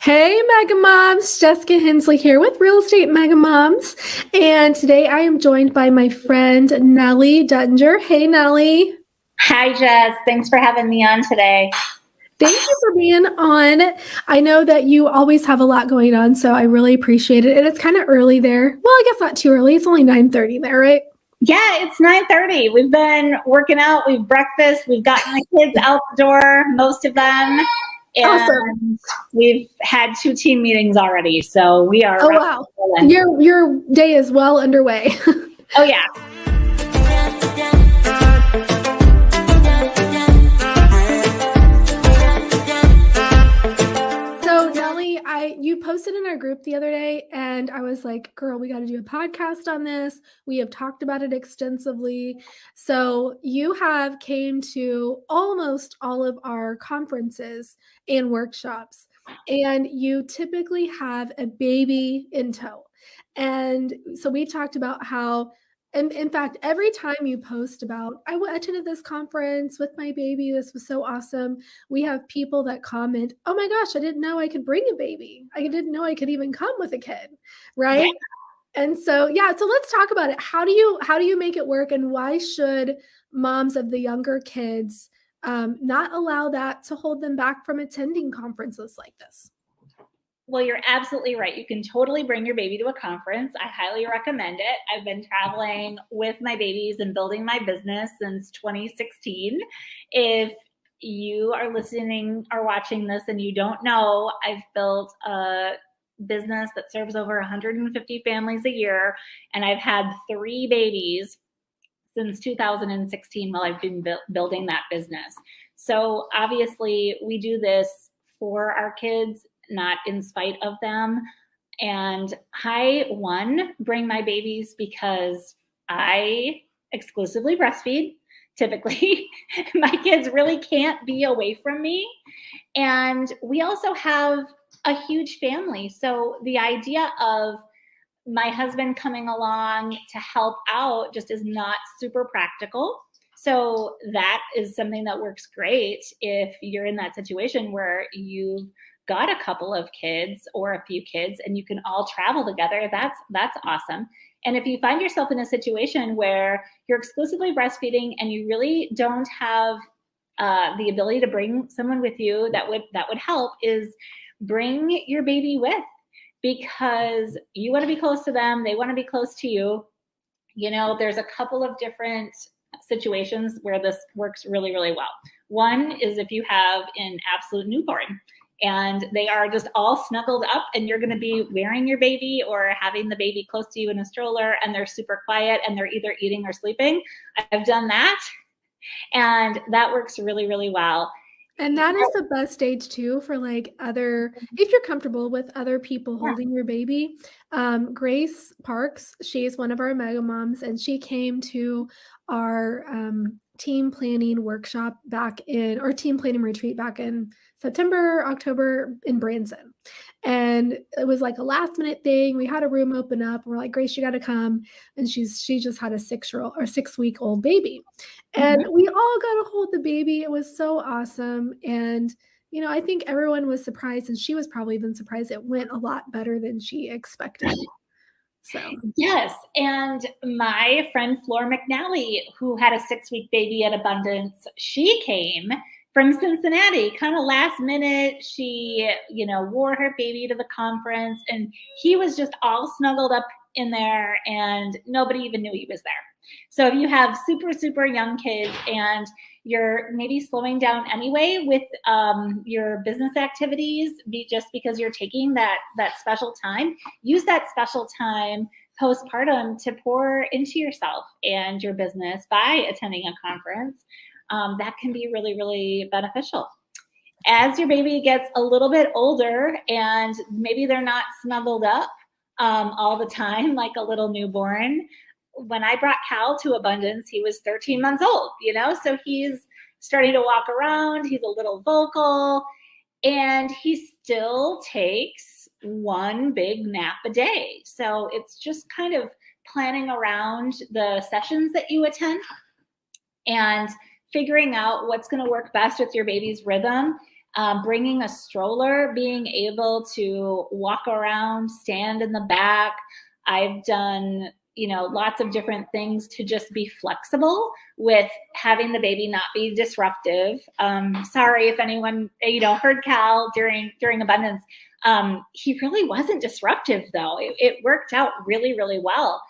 Hey, Mega Moms! Jessica Hensley here with Real Estate Mega Moms. And today I am joined by my friend Kelly Dettinger. Hey, Knelly. Hi, Jess. Thanks for having me on today. Thank you for being on. I know that you always have a lot going on, so I really appreciate it. And it's kind of early there. Well, I guess not too early. It's only 9:30 there, right? Yeah, it's 9:30. We've been working out. We've breakfast. We've gotten the kids out the door, most of them. Awesome. And we've had 2 team meetings already. So we are Oh, wow. rolling. Your day is well underway. Oh, yeah. You posted in our group the other day, and I was like, girl, we got to do a podcast on this. We have talked about it extensively. So you have came to almost all of our conferences and workshops, and you typically have a baby in tow. And so we talked about how, and in fact, every time you post about, attended this conference with my baby, this was so awesome, we have people that comment, oh my gosh, I didn't know I could bring a baby. I didn't know I could even come with a kid. Right. Yeah. And so, yeah, so let's talk about it. How do you make it work, and why should moms of the younger kids not allow that to hold them back from attending conferences like this? Well, you're absolutely right. You can totally bring your baby to a conference. I highly recommend it. I've been traveling with my babies and building my business since 2016. If you are listening or watching this and you don't know, I've built a business that serves over 150 families a year, and I've had 3 babies since 2016 while I've been building that business. So obviously we do this for our kids, not in spite of them. And I, bring my babies because I exclusively breastfeed. Typically, my kids really can't be away from me. And we also have a huge family. So the idea of my husband coming along to help out just is not super practical. So that is something that works great if you're in that situation where you've got a couple of kids or a few kids and you can all travel together. That's awesome. And if you find yourself in a situation where you're exclusively breastfeeding and you really don't have the ability to bring someone with you that would help, is bring your baby with, because you want to be close to them. They want to be close to you. You know, there's a couple of different situations where this works really, really well. One is if you have an absolute newborn and they are just all snuggled up and you're going to be wearing your baby or having the baby close to you in a stroller and they're super quiet and they're either eating or sleeping. I've done that, and that works really, really well. And that is the best stage too for like if you're comfortable with other people holding your baby. Grace Parks, she's one of our mega moms, and she came to our team planning workshop team planning retreat back in September, October in Branson. And it was like a last minute thing. We had a room open up. And we're like, Grace, you got to come. And she just had a 6-week old baby. And we all got to hold the baby. It was so awesome. And, I think everyone was surprised, and she was probably even surprised it went a lot better than she expected. So, yes. And my friend Flor McNally, who had a 6-week baby at Abundance, she came from Cincinnati, kind of last minute. She, wore her baby to the conference, and he was just all snuggled up in there and nobody even knew he was there. So if you have super, super young kids and you're maybe slowing down anyway with your business activities, just because you're taking that special time, use that special time postpartum to pour into yourself and your business by attending a conference. That can be really, really beneficial. As your baby gets a little bit older and maybe they're not snuggled up all the time like a little newborn. When I brought Cal to Abundance, he was 13 months old, so he's starting to walk around. He's a little vocal, and he still takes one big nap a day. So it's just kind of planning around the sessions that you attend and figuring out what's going to work best with your baby's rhythm. bringing a stroller, being able to walk around, stand in the back. I've done, lots of different things to just be flexible with having the baby not be disruptive. Sorry if anyone, heard Cal during abundance. He really wasn't disruptive though. It worked out really, really well.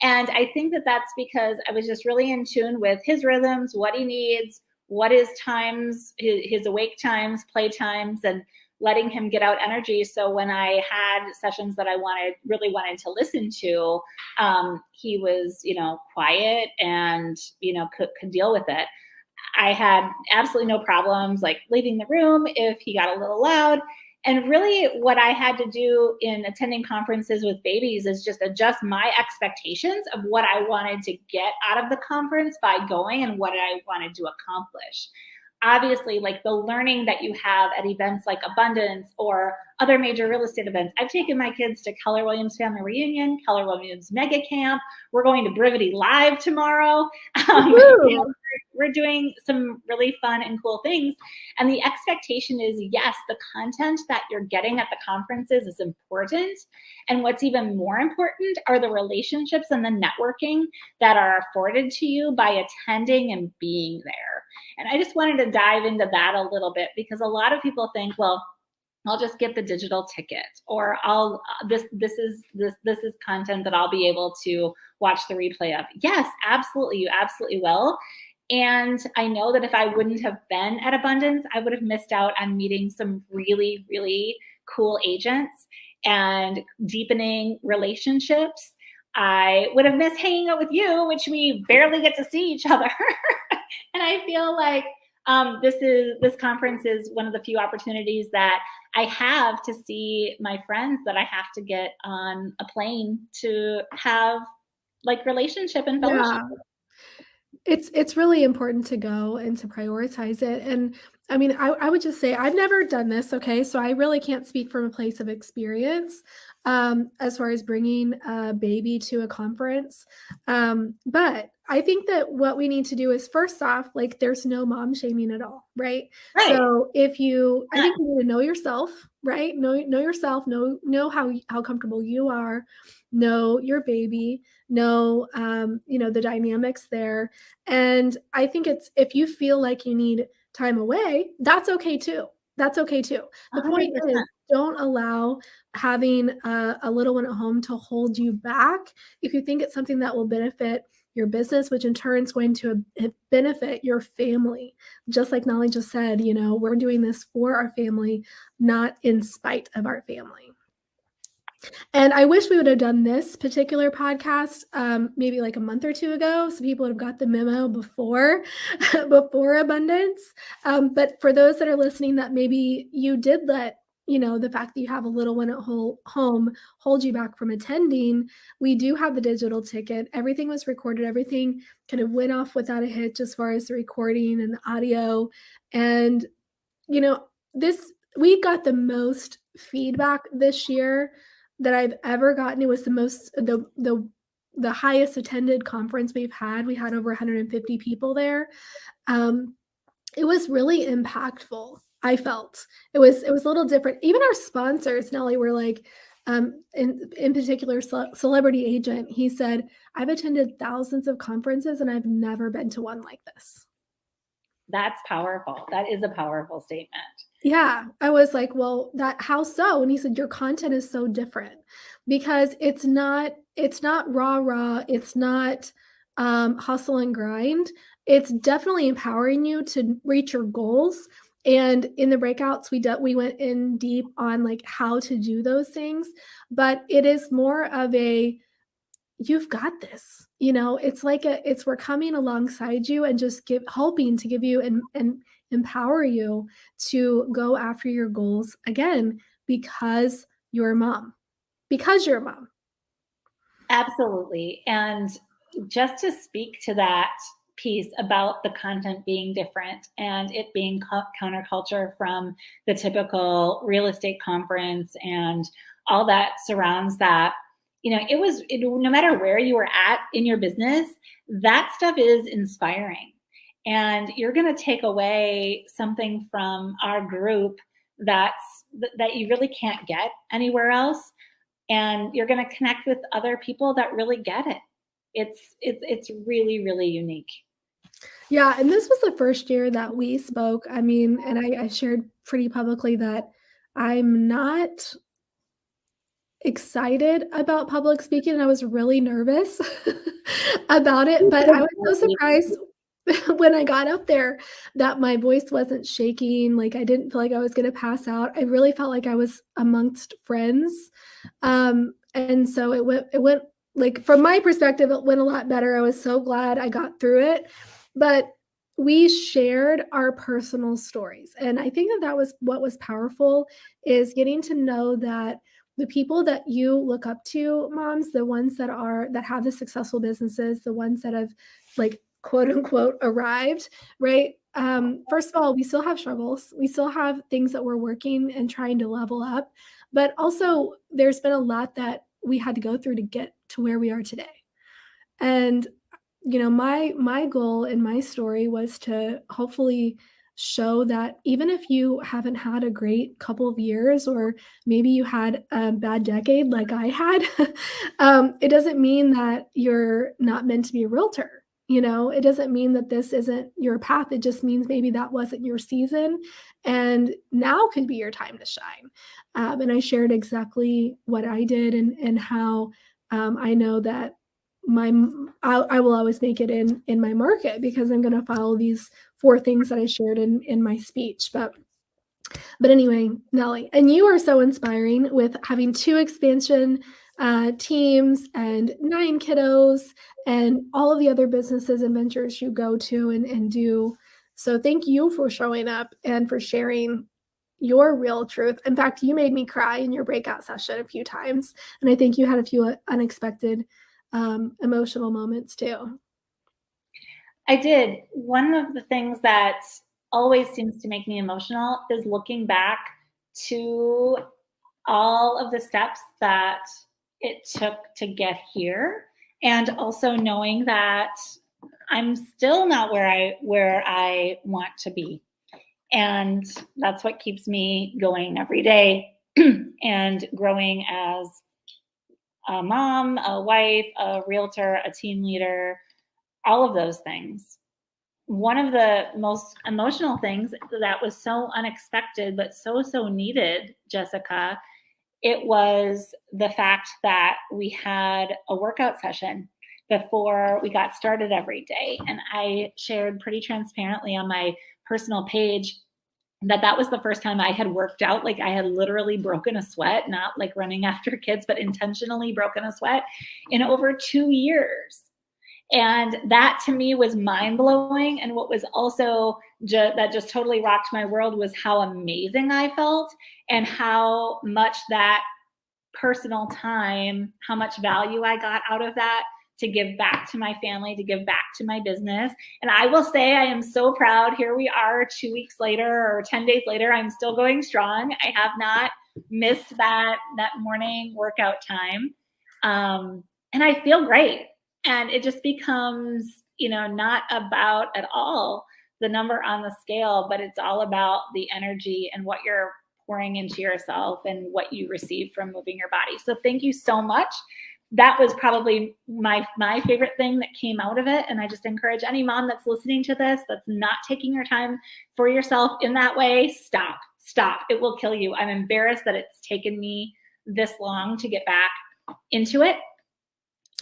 And I think that that's because I was just really in tune with his rhythms, what he needs, what his times, his awake times, play times, and letting him get out energy. So when I had sessions that I really wanted to listen to, he was, quiet and, could deal with it. I had absolutely no problems like leaving the room if he got a little loud. And really, what I had to do in attending conferences with babies is just adjust my expectations of what I wanted to get out of the conference by going and what I wanted to accomplish. Obviously, like the learning that you have at events like Abundance or other major real estate events. I've taken my kids to Keller Williams Family Reunion, Keller Williams Mega Camp. We're going to Brivity Live tomorrow. We're doing some really fun and cool things. And the expectation is, yes, the content that you're getting at the conferences is important. And what's even more important are the relationships and the networking that are afforded to you by attending and being there. And I just wanted to dive into that a little bit because a lot of people think, well, I'll just get the digital ticket, or this is content that I'll be able to watch the replay of. Yes, absolutely, you absolutely will. And I know that if I wouldn't have been at Abundance, I would have missed out on meeting some really, really cool agents and deepening relationships. I would have missed hanging out with you, which we barely get to see each other. And I feel like this conference is one of the few opportunities that I have to see my friends that I have to get on a plane to have like relationship and fellowship. Yeah. It's really important to go and to prioritize it. And I mean, I would just say I've never done this, okay? So I really can't speak from a place of experience as far as bringing a baby to a conference. But I think that what we need to do is first off, like there's no mom shaming at all, right? Right. So I think you need to know yourself, right? Know yourself, know how comfortable you are, know your baby, know the dynamics there. And I think if you feel like you need time away, that's okay too. That's okay too. The 100%. point is, don't allow having a little one at home to hold you back. If you think it's something that will benefit your business, which in turn is going to benefit your family. Just like Knelly just said, we're doing this for our family, not in spite of our family. And I wish we would have done this particular podcast maybe like a month or two ago, so people would have got the memo before Abundance. But for those that are listening, that maybe you did let the fact that you have a little one at home hold you back from attending. We do have the digital ticket. Everything was recorded. Everything kind of went off without a hitch as far as the recording and the audio. And we got the most feedback this year that I've ever gotten. It was the highest attended conference we've had. We had over 150 people there. It was really impactful. I felt it was a little different. Even our sponsors, Knelly, were like, in particular, Celebrity Agent. He said, "I've attended thousands of conferences and I've never been to one like this." That's powerful. That is a powerful statement. Yeah, I was like, well, how so? And he said, your content is so different because it's not rah. It's not hustle and grind. It's definitely empowering you to reach your goals. And in the breakouts, we went in deep on like how to do those things, but it is more of a, you've got this, it's like we're coming alongside you and just helping to give you and empower you to go after your goals again, because you're a mom. Absolutely. And just to speak to that piece about the content being different and it being counterculture from the typical real estate conference and all that surrounds that, no matter where you were at in your business, that stuff is inspiring. And you're going to take away something from our group that you really can't get anywhere else. And you're going to connect with other people that really get it. It's really, really unique. Yeah, and this was the first year that we spoke. I mean, and I shared pretty publicly that I'm not excited about public speaking, and I was really nervous about it, but I was so surprised when I got up there that my voice wasn't shaking, like, I didn't feel like I was gonna pass out. I really felt like I was amongst friends, and so it went like, from my perspective, it went a lot better. I was so glad I got through it, but we shared our personal stories, and I think that that was what was powerful, is getting to know that the people that you look up to, moms, the ones that have the successful businesses, the ones that have, like, quote unquote arrived, right? First of all, we still have struggles. We still have things that we're working and trying to level up, but also there's been a lot that we had to go through to get to where we are today. And my goal in my story was to hopefully show that even if you haven't had a great couple of years, or maybe you had a bad decade like I had, it doesn't mean that you're not meant to be a realtor. It doesn't mean that this isn't your path. It just means maybe that wasn't your season, and now could be your time to shine. And I shared exactly what I did, and how I know that my I will always make it in my market, because I'm going to follow these four things that I shared in my speech. But anyway, Knelly, and you are so inspiring with having two expansion teams and 9 kiddos and all of the other businesses and ventures you go to and do. So thank you for showing up and for sharing your real truth. In fact, you made me cry in your breakout session a few times, and I think you had a few unexpected emotional moments too. I did. One of the things that always seems to make me emotional is looking back to all of the steps that it took to get here, and also knowing that I'm still not where I want to be. And that's what keeps me going every day and growing as a mom, a wife, a realtor, a team leader, all of those things. One of the most emotional things that was so unexpected but so needed, Jessica, it was the fact that we had a workout session before we got started every day. And I shared pretty transparently on my personal page that was the first time I had worked out. Like, I had literally broken a sweat, not like running after kids, but intentionally broken a sweat in over 2 years. And that to me was mind blowing. And what was also that just totally rocked my world was how amazing I felt, and how much that personal time, how much value I got out of that to give back to my family, to give back to my business. And I will say, I am so proud. Here we are 2 weeks later or 10 days later. I'm still going strong. I have not missed that morning workout time. And I feel great. And it just becomes, not about at all the number on the scale, but it's all about the energy and what you're pouring into yourself and what you receive from moving your body. So thank you so much. That was probably my favorite thing that came out of it. And I just encourage any mom that's listening to this, that's not taking your time for yourself in that way, stop. It will kill you. I'm embarrassed that it's taken me this long to get back into it.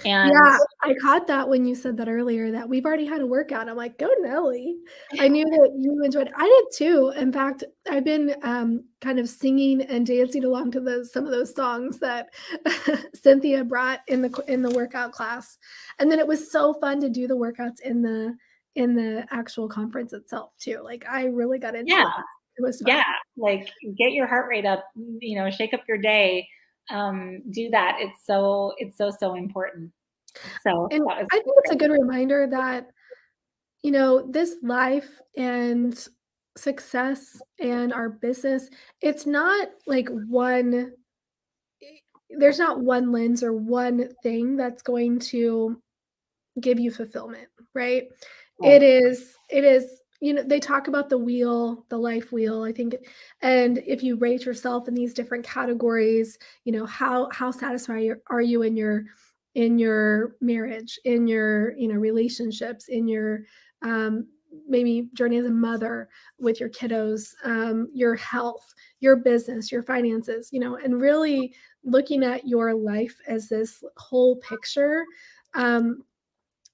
And yeah, I caught that when you said that earlier, that we've already had a workout. I'm like, go Knelly. I knew that you enjoyed it. I did too. In fact, I've been kind of singing and dancing along to some of those songs that Cynthia brought in the workout class. And then it was so fun to do the workouts in the actual conference itself too. Like, I really got into that. It was fun. Yeah, like, get your heart rate up, shake up your day. Do that. It's so important. So And that was I think it's a good reminder that, this life and success and our business, it's not like there's not one lens or one thing that's going to give you fulfillment, right? It is, they talk about the wheel, the life wheel, I think, and if you rate yourself in these different categories, how satisfied are you in your marriage, in your, relationships, in your maybe journey as a mother with your kiddos, your health, your business, your finances, and really looking at your life as this whole picture.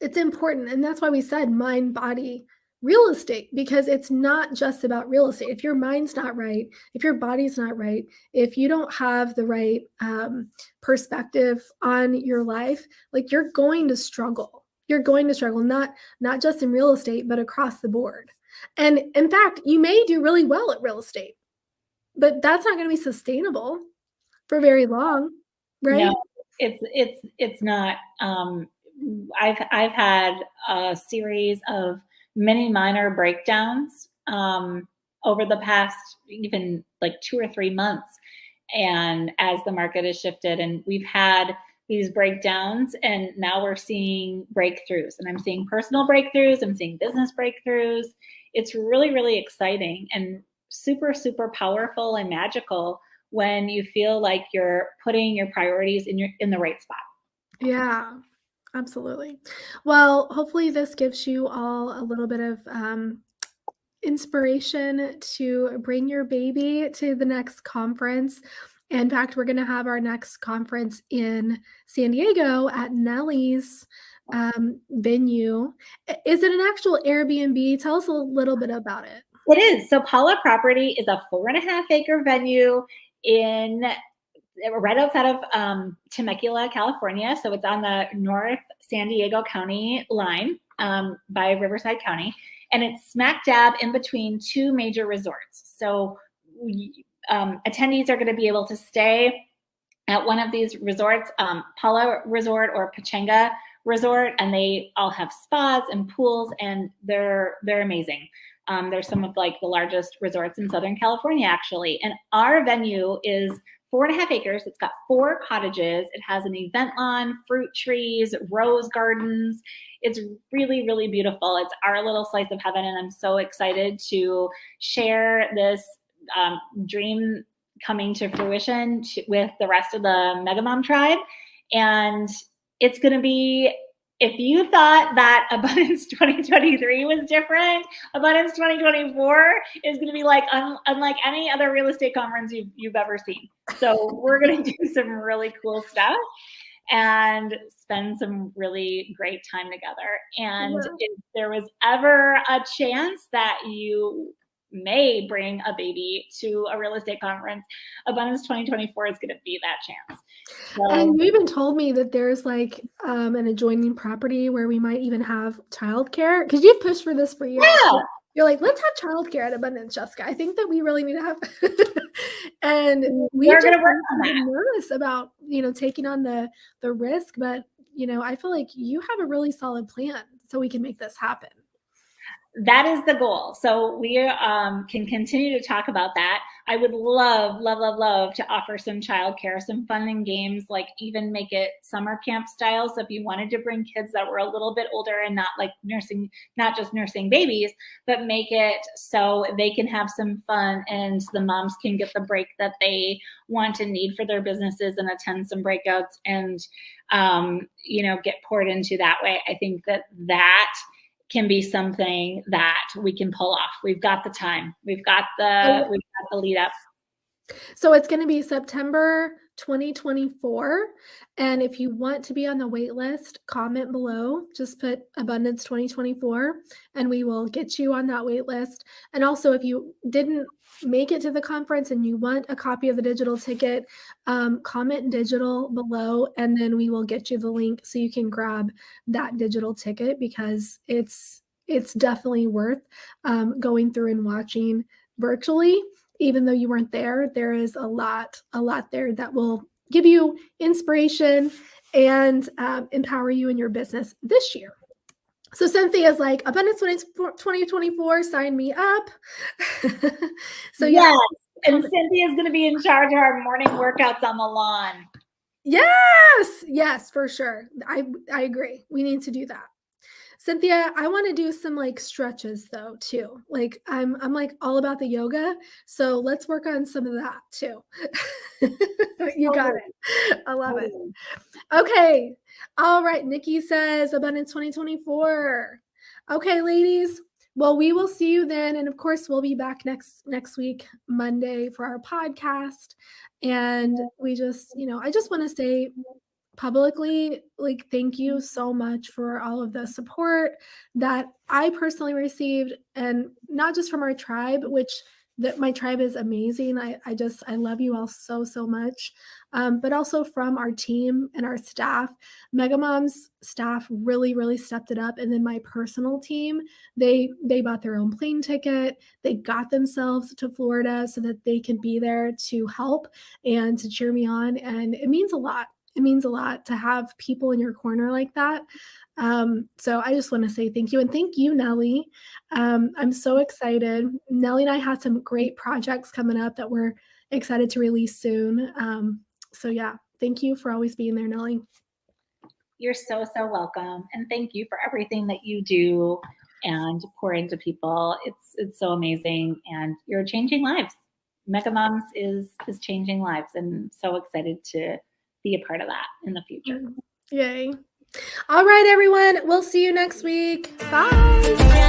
It's important, and that's why we said mind, body, real estate, because it's not just about real estate. If your mind's not right, if your body's not right, if you don't have the right perspective on your life, like you're going to struggle. You're going to struggle, not just in real estate, but across the board. And in fact, you may do really well at real estate, but that's not going to be sustainable for very long, right? No, it's not. I've had a series of many minor breakdowns over the past even like 2 or 3 months, and as the market has shifted, and we've had these breakdowns, and now we're seeing breakthroughs, and I'm seeing personal breakthroughs, I'm seeing business breakthroughs. It's really, really exciting and super, super powerful and magical when you feel like you're putting your priorities in the right spot. Yeah, absolutely. Well, hopefully this gives you all a little bit of inspiration to bring your baby to the next conference. In fact, we're going to have our next conference in San Diego at Knelly's venue. Is it an actual Airbnb? Tell us a little bit about it. It is. So Paula Property is a 4.5-acre venue in right outside of Temecula, California. So it's on the North San Diego County line by Riverside County. And it's smack dab in between 2 major resorts. So attendees are going to be able to stay at one of these resorts, Paula Resort or Pachanga Resort, and they all have spas and pools, and they're amazing. They're some of like the largest resorts in Southern California, actually. And our venue is 4.5 acres. It's got 4 cottages. It has an event lawn, fruit trees, rose gardens. It's really, really beautiful. It's our little slice of heaven, and I'm so excited to share this dream coming to fruition with the rest of the Mega Mom tribe. And it's going to be, if you thought that Abundance 2023 was different, Abundance 2024 is going to be like unlike any other real estate conference you've ever seen. So we're going to do some really cool stuff and spend some really great time together. And if there was ever a chance that you may bring a baby to a real estate conference, Abundance 2024 is going to be that chance. So, and you even told me that there's like an adjoining property where we might even have childcare, because you've pushed for this for years. yeah. You're like, let's have childcare at Abundance, Jessica. I think that we really need to have. And we're going to work on that. Nervous about taking on the risk, but I feel like you have a really solid plan, so we can make this happen. That is the goal. So we can continue to talk about that. I would love, love, love, love to offer some childcare, some fun and games, like even make it summer camp style. So if you wanted to bring kids that were a little bit older and not like nursing, not just nursing babies, but make it so they can have some fun and the moms can get the break that they want and need for their businesses and attend some breakouts and, get poured into that way. I think that can be something that we can pull off. We've got the time. We've got the lead up. So it's going to be September 2024. And if you want to be on the wait list, comment below. Just put Abundance 2024 and we will get you on that wait list. And also, if you didn't make it to the conference and you want a copy of the digital ticket, comment digital below, and then we will get you the link so you can grab that digital ticket, because it's definitely worth going through and watching virtually. Even though you weren't there, there is a lot there that will give you inspiration and empower you in your business this year. So Cynthia's like, Abundance 2024, sign me up. So yeah. Yes. And Cynthia's going to be in charge of our morning workouts on the lawn. Yes, for sure. I agree. We need to do that. Cynthia, I want to do some like stretches though too. Like I'm like all about the yoga, so let's work on some of that too. You got it. I love it. Okay. All right. Nikki says Abundance 2024. Okay, ladies. Well, we will see you then, and of course, we'll be back next week, Monday, for our podcast. And we just, I just want to say publicly, like, thank you so much for all of the support that I personally received, and not just from our tribe, which that my tribe is amazing. I love you all so much, but also from our team and our staff. Mega Moms staff really stepped it up, and then my personal team, they bought their own plane ticket. They got themselves to Florida so that they can be there to help and to cheer me on, and it means a lot. It means a lot to have people in your corner like that. So I just want to say thank you. And thank you, Knelly. I'm so excited. Knelly and I have some great projects coming up that we're excited to release soon. So yeah, thank you for always being there, Knelly. You're so welcome. And thank you for everything that you do and pour into people. It's so amazing. And you're changing lives. Mega Moms is changing lives, and so excited to be a part of that in the future. Yay. All right, everyone. We'll see you next week. Bye.